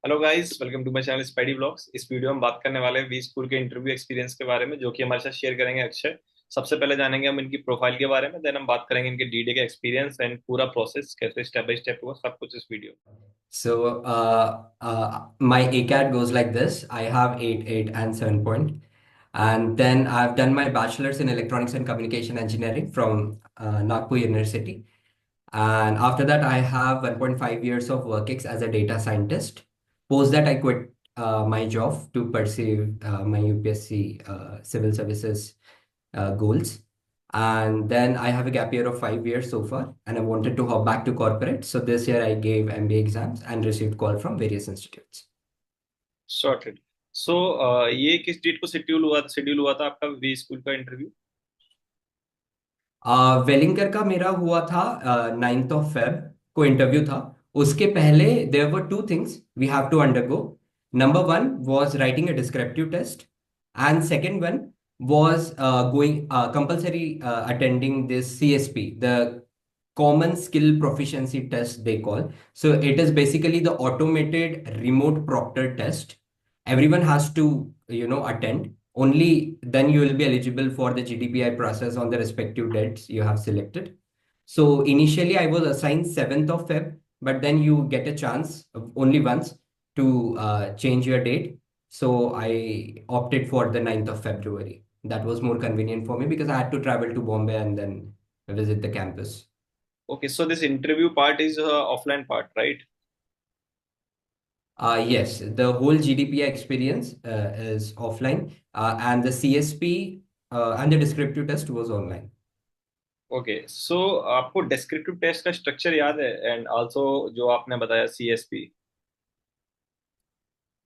Hello guys, welcome to my channel Spidey blogs. इस video में बात करने वाले हैं वी स्कूल के इंटरव्यू एक्सपीरियंस के बारे में, जो कि हमारे साथ शेयर करेंगे अक्षय। सबसे पहले जानेंगे हम इनकी प्रोफाइल के बारे में, देन हम बात करेंगे इनके डीडे का एक्सपीरियंस एंड पूरा प्रोसेस कैसे स्टेप बाय स्टेप हुआ, सब कुछ इस वीडियो में। My ACAT goes like this. I have 8, 8, and 7 point. And then I've done my bachelor's in electronics and communication engineering from Nagpur University. And after that, I have 1.5 years of work as a data scientist. Post that, I quit my job to pursue my UPSC civil services goals. And then I have a gap year of 5 years so far, and I wanted to hop back to corporate. So this year I gave MBA exams and received call from various institutes. Sorted. So ये किस date को schedule हुआ था आपका वी school का interview? Welingkar का मेरा हुआ था 9th of Feb को इंटरव्यू था। उसके पहले there were two things we have to undergo. Number one was writing a descriptive test, and second one was going compulsory attending this CSP, the Common Skill Proficiency Test they call. So it is basically the automated remote proctor test. Everyone has to attend. Only then you will be eligible for the GDPI process on the respective dates you have selected. So initially I was assigned 7th of Feb, but then you get a chance only once to change your date. So I opted for the 9th of February. That was more convenient for me because I had to travel to Bombay and then visit the campus. Okay, so this interview part is offline part, right? Yes, the whole GDPI experience is offline, and the CSP and the descriptive test was online. Okay, so आपको descriptive test का structure याद है, and also जो आपने बताया CSP?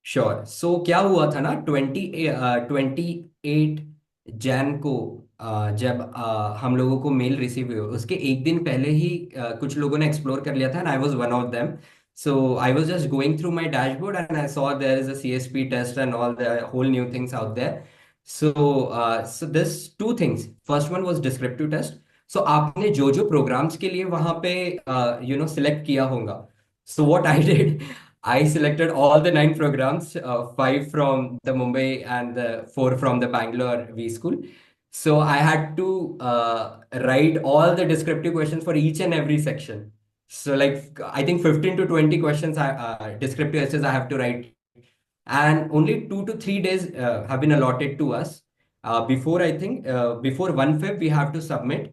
Sure. सो क्या हुआ था ना, 28 जैन को जब हम लोगों को मेल रिसीव हुई, उसके एक दिन पहले ही कुछ लोगों ने एक्सप्लोर कर लिया था, and I was one of them. So I was just going through my dashboard and I saw there is a CSP test and all the whole new things out there. So this two things. First one was descriptive test. So आपने जो जो programs के लिए वहां पे select किया होगा. So what I did, I selected all the 9 programs, five from the Mumbai and the four from the Bangalore V School. So I had to write all the descriptive questions for each and every section. So like I think 15 to 20 questions, descriptive essays I have to write, and only 2 to 3 days have been allotted to us. Before 1 Feb we have to submit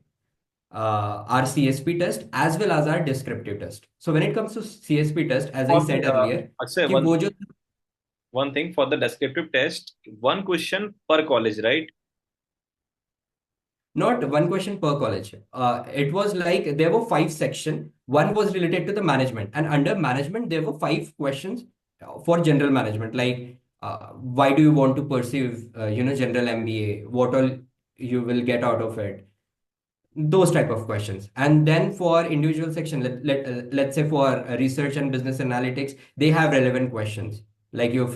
our CSP test as well as our descriptive test. So when it comes to CSP test, as I for said earlier, Akshay, कि वो जो one thing for the descriptive test, one question per college, right? not one question per college. It was like there were 5 sections. One was related to the management, and under management there were 5 questions for general management, like why do you want to pursue general MBA? What all you will get out of it? Those type of questions. And then for individual section, let's say for research and business analytics, they have relevant questions like your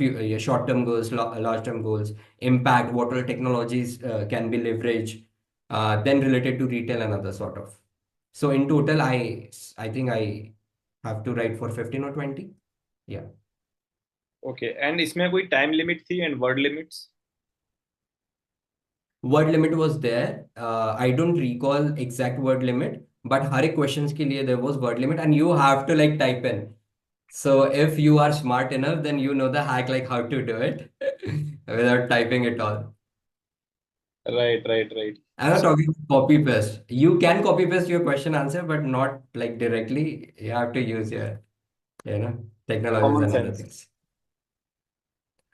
short term goals, large term goals, impact, what all technologies can be leveraged, then related to retail and other sort of. So in total I think I have to write for 15 or 20. Yeah. Okay, and इसमें कोई time limit थी and word limits? Word limit was there. I don't recall exact word limit, but हर एक questions के लिए there was word limit, and you have to like type in. So if you are smart enough, then you know the hack, like how to do it without typing it all. Right, right, right. I'm not talking copy paste. You can copy paste your question answer, but not like directly. You have to use your, technologies common and other sense. things.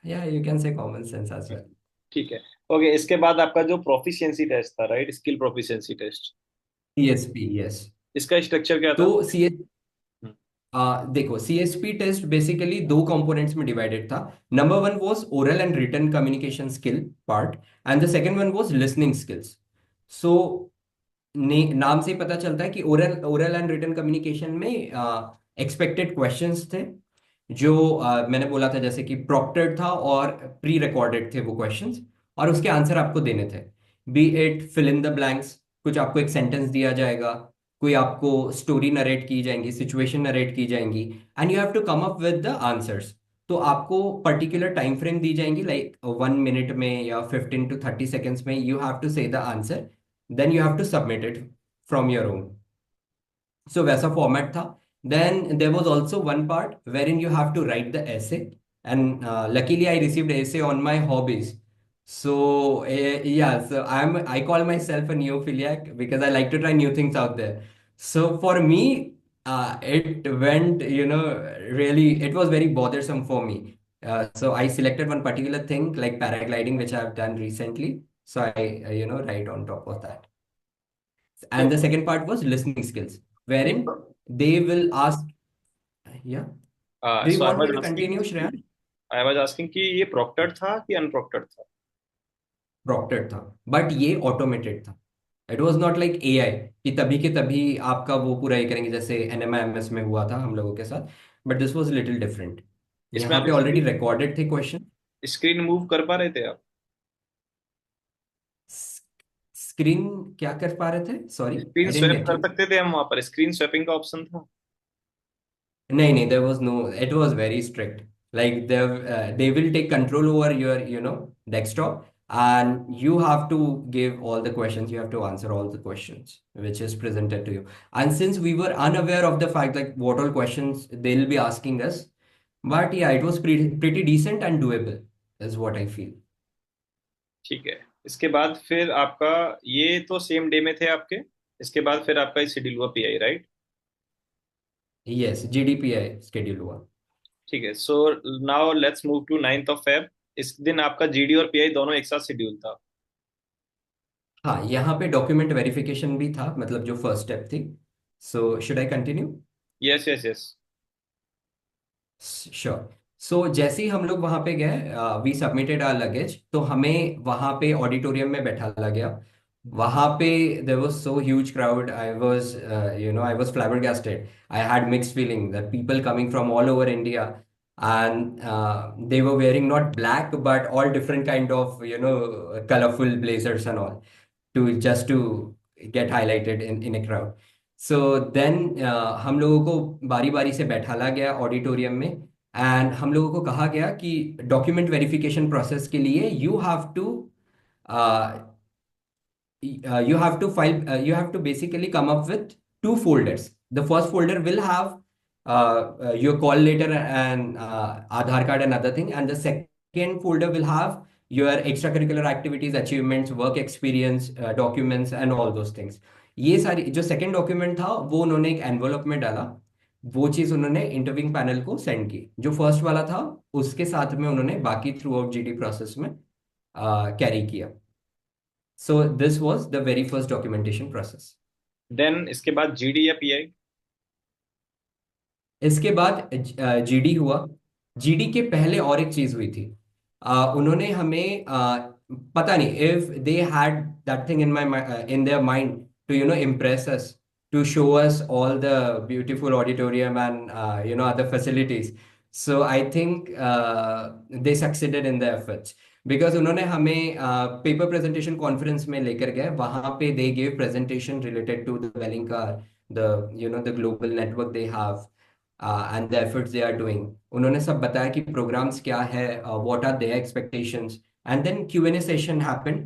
Yeah, you can say common sense as well. ठीक है। Okay, इसके बाद आपका जो proficiency test था, right, skill proficiency test, CSP, yes. इसका structure क्या तो था? हम्म। देखो, सीएसपी टेस्ट बेसिकली दो कंपोनेंट्स में डिवाइडेड था. Number one was oral and written communication skill part, and the second one was listening skills. So नाम से ही पता चलता है कि oral oral and written communication में एक्सपेक्टेड क्वेश्चंस थे, जो मैंने बोला था जैसे कि प्रॉक्टेड था और प्री रिकॉर्डेड थे वो क्वेश्चंस, और उसके आंसर आपको देने थे. Be it fill in the blanks, कुछ आपको एक सेंटेंस दिया जाएगा, कोई आपको स्टोरी नरेट की जाएंगी, सिचुएशन नरेट की जाएंगी, and you have to come up with the answers. तो आपको पर्टिकुलर टाइम फ्रेम दी जाएंगी, लाइक 1 मिनट में या 15 to 30 seconds में you have to say the answer, then you have to submit it from your own. So वैसा format था। Then there was also one part wherein you have to write the essay, and luckily I received essay on my hobbies. So yeah, so I call myself a neophiliac because I like to try new things out there. So for me, it went, really, it was very bothersome for me. So I selected one particular thing like paragliding, which I've done recently. So I, write on top of that. तो And the second part was listening skills, wherein they will ask, yeah. Do you so I want me was to asking continue, Shreya? कि ये प्रोक्टर्ड था कि अनप्रोक्टर्ड था? Proctored था, but ये automated था। It was not like AI कि तभी के तभी आपका वो पूरा ये करेंगे जैसे एनएमआईएमएस में हुआ था हम लोगों के साथ। But this was little different. इसमें यहाँ आप पे ऑलरेडी रिकॉर्डेड थे क्वेश्चन। स्क्रीन मूव कर पा रहे थे आप? स्क्रीन क्या कर पा रहे थे? Sorry, screen I dent swap gate कर यू। सकते थे हम वहां पर, स्क्रीन स्वैपिंग का ऑप्शन था? नहीं नहीं, there was no, it was very strict. Like they will take control over your, desktop, and you have to give all the questions, you have to answer all the questions which is presented to you. And since we were unaware of the fact like what all questions they'll be asking us, but yeah, it was pretty decent and doable, is what I feel. ठीक है। इसके बाद फिर आपका, ये तो same day में थे आपके, इसके बाद फिर आपका शेड्यूल हुआ PI, right? Yes, GDPI schedule हुआ। ठीक है। So now let's move to 9th of Feb। इस दिन आपका जीडी और पीआई दोनों एक साथ शेड्यूल था। हाँ, यहाँ पे डॉक्यूमेंट वेरिफिकेशन भी था, मतलब जो फर्स्ट स्टेप थी। So should I continue? Yes yes yes. Sure. So जैसे ही हम लोग वहां पे गए, वी सबमिटेड आवर लगेज, तो हमें वहां पे ऑडिटोरियम में बैठा गया। वहां पे there was so huge crowd, I was flabbergasted. I had mixed feeling that people coming from all over India, and they were wearing not black but all different kind of, colorful blazers and all, to just to get highlighted in a crowd. So then हम लोगों को बारी बारी से बैठाला गया auditorium में, and हम लोगों को कहा गया कि डॉक्यूमेंट वेरिफिकेशन प्रोसेस के लिए you have to file, you have to basically come up with two folders. The first folder will have your call letter and Aadhaar card and other thing, and the second folder will have your extracurricular activities, achievements, work experience, documents and all those things. ये सारी जो second document था वो उन्होंने एक envelope में डाला, वो चीज उन्होंने इंटरव्यूइंग पैनल को सेंड की। जो फर्स्ट वाला था उसके साथ में उन्होंने बाकी थ्रू आउट जीडी प्रोसेस में कैरी किया। So this was the very first documentation process. Then इसके बाद जीडी या पीआई? इसके बाद जीडी हुआ। जीडी के पहले और एक चीज हुई थी। उन्होंने हमें पता नहीं if they had that thing in their mind to impress us, to show us all the beautiful auditorium and other facilities. So I think they succeeded in the efforts, because उन्होंने हमें पेपर प्रेजेंटेशन कॉन्फ्रेंस में लेकर गए। वहां पे they give presentation related to the Welingkar, the global network they have and the efforts they are doing. उन्होंने सब बताया कि programs क्या है, what are their expectations, and then Q&A session happened.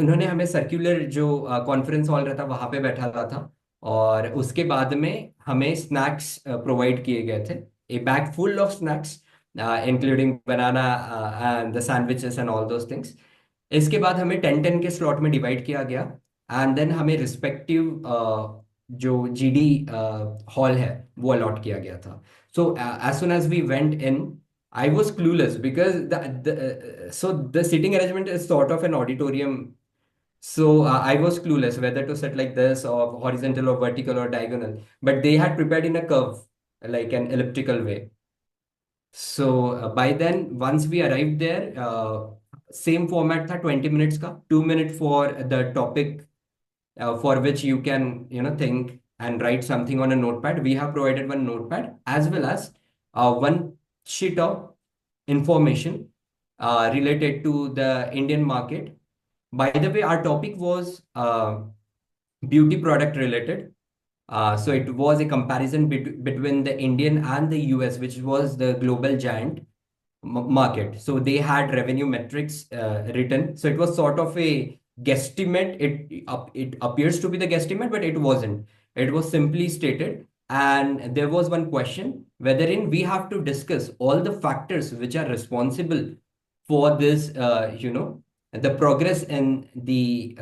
उन्होंने हमें सर्कुलर जो कॉन्फ्रेंस हॉल रहता वहां पे बैठा था, और उसके बाद में हमें स्नैक्स प्रोवाइड किए गए थे, ए bag full of snacks including banana and the sandwiches and all those things. इसके बाद हमें 10-10 के स्लॉट में डिवाइड किया गया, एंड देन हमें रिस्पेक्टिव जो जीडी हॉल है वो अलॉट किया गया था। So as soon as we went in, I was clueless because so the sitting arrangement is sort of an auditorium. So I was clueless whether to sit like this or horizontal or vertical or diagonal. But they had prepared in a curve, like an elliptical way. So by then, once we arrived there, same format था 20 minutes का, 2 minute for the topic for which you can think and write something on a notepad. We have provided one notepad as well as one sheet of information related to the Indian market. By the way, our topic was beauty product related. So it was a comparison between the Indian and the US, which was the global giant. market. So they had revenue metrics written. So it was sort of a guesstimate. It appears to be the guesstimate, but it wasn't. It was simply stated. And there was one question wherein we have to discuss all the factors which are responsible for this, the progress in the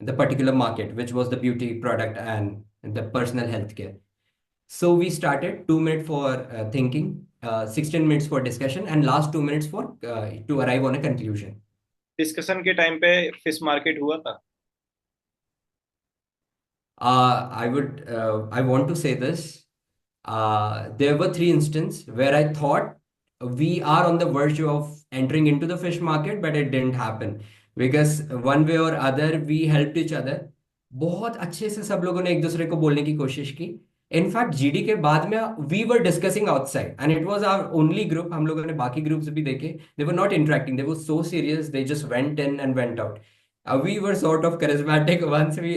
particular market, which was the beauty product and the personal health care. So we started 2 minutes for thinking, 16 minutes for discussion, and last 2 minutes for to arrive on a conclusion. Discussion के time पे fish market हुआ था? I want to say this. There were three instances where I thought we are on the verge of entering into the fish market, but it didn't happen because one way or other we helped each other. बहुत अच्छे से सब लोगों ने एक दूसरे को बोलने की कोशिश की. इनफैक्ट जीडी के बाद में we were discussing outside and it was our only group. हम लोगों ने बाकी ग्रुप्स भी देखे. They were not interacting. They were so serious. They just went in and went out. We were sort of charismatic. Once we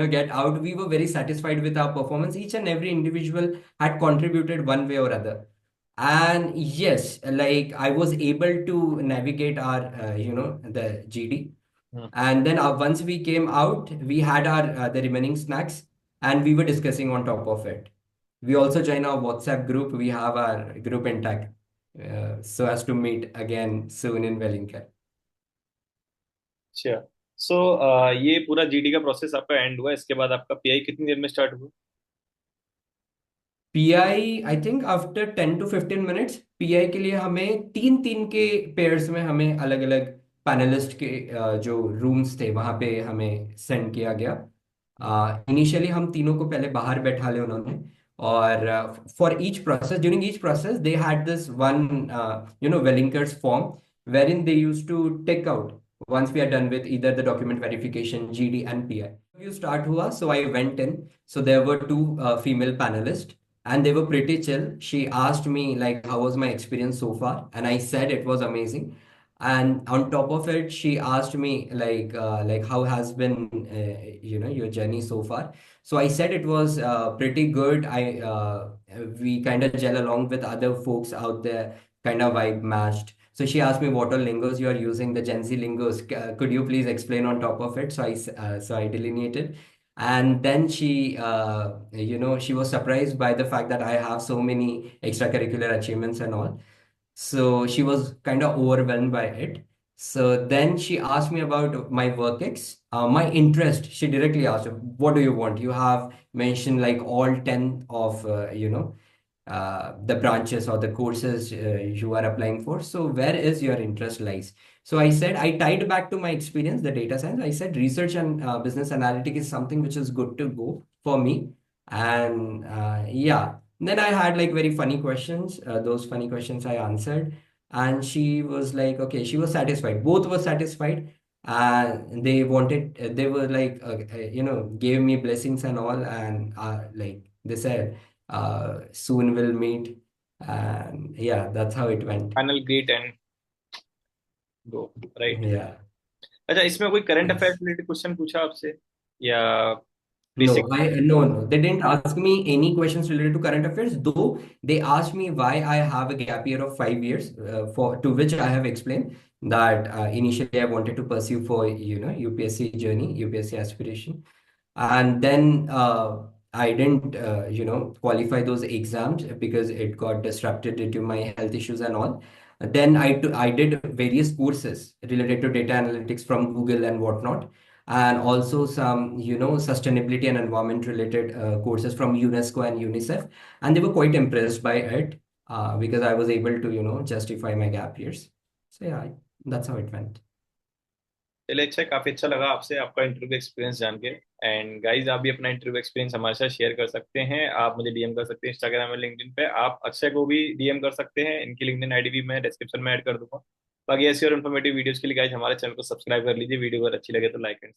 get out, we were very satisfied with our performance. Each and every individual had contributed one way or other. And yes, like I was able to navigate our the GD. Hmm. And then once we came out, we had our the remaining snacks, and we were discussing on top of it. We also joined our WhatsApp group. We have our group intact, so as to meet again soon in Welingkar. अच्छा. सो ये पूरा GD का process आपका and हुआ, इसके बाद आपका pi कितनी देर में स्टार्ट हुआ? Pi think after 10 to 15 minutes. Pi के लिए हमें तीन तीन के पेयर्स में हमें अलग अलग पैनलिस्ट के जो रूम्स थे वहां पे हमें सेंड किया गया. इनिशियली हम तीनों को पहले बाहर बैठा ले उन्होंने. और for each process, during each process they had this one Welingkar's form wherein they used to take out once we are done with either the document verification, GD and PI. Interview start hua, so I went in. So there were two female panelists and they were pretty chill. She asked me like how was my experience so far, and I said it was amazing. And on top of it, she asked me like how has been your journey so far. So I said it was pretty good. I We kind of gel along with other folks out there, kind of vibe matched. So she asked me what all lingos you are using, the Gen Z lingos. Could you please explain on top of it? So I delineated. And then she was surprised by the fact that I have so many extracurricular achievements and all. So she was kind of overwhelmed by it. So then she asked me about my work ex, my interest. She directly asked, "What do you want? You have mentioned like all 10 of the branches or the courses you are applying for. So where is your interest lies?" So I said I tied back to my experience, the data science. I said research and business analytics is something which is good to go for me. And yeah, then I had like very funny questions. Those funny questions I answered, and she was like, okay, she was satisfied. Both were satisfied. And they wanted, they were like, gave me blessings and all. And like they said, soon we'll meet. And yeah, that's how it went. Final great and go, right? Yeah. अच्छा, इसमें कोई current affair Yes. Related question पूछा आपसे या basic? No. They didn't ask me any questions related to current affairs, though they asked me why I have a gap year of 5 years, for to which I have explained that initially I wanted to pursue for UPSC journey, UPSC aspiration. And then I didn't qualify those exams because it got disrupted due to my health issues and all. Then I did various courses related to data analytics from Google and whatnot, and also some sustainability and environment related courses from UNESCO and UNICEF, and they were quite impressed by it because I was able to justify my gap years. So yeah, that's how it went. चलिए, अच्छा, काफी अच्छा लगा आपसे आपका interview experience जान के. And guys, आप भी अपना इंटरव्यू एक्सपीरियंस हमारे साथ शेयर कर सकते हैं. आप मुझे डीएम कर सकते हैं इंस्टाग्राम और लिंक्डइन पे. आप अक्षय को भी डीएम कर सकते हैं. इनकी लिंक्डइन आईडी भी मैं डिस्क्रिप्शन में ऐड कर दूंगा. बाकी ऐसी और इन्फॉर्मेटिव वीडियोस के लिए गाइज हमारे चैनल को सब्सक्राइब कर लीजिए. वीडियो अगर अच्छी लगे तो लाइक एंड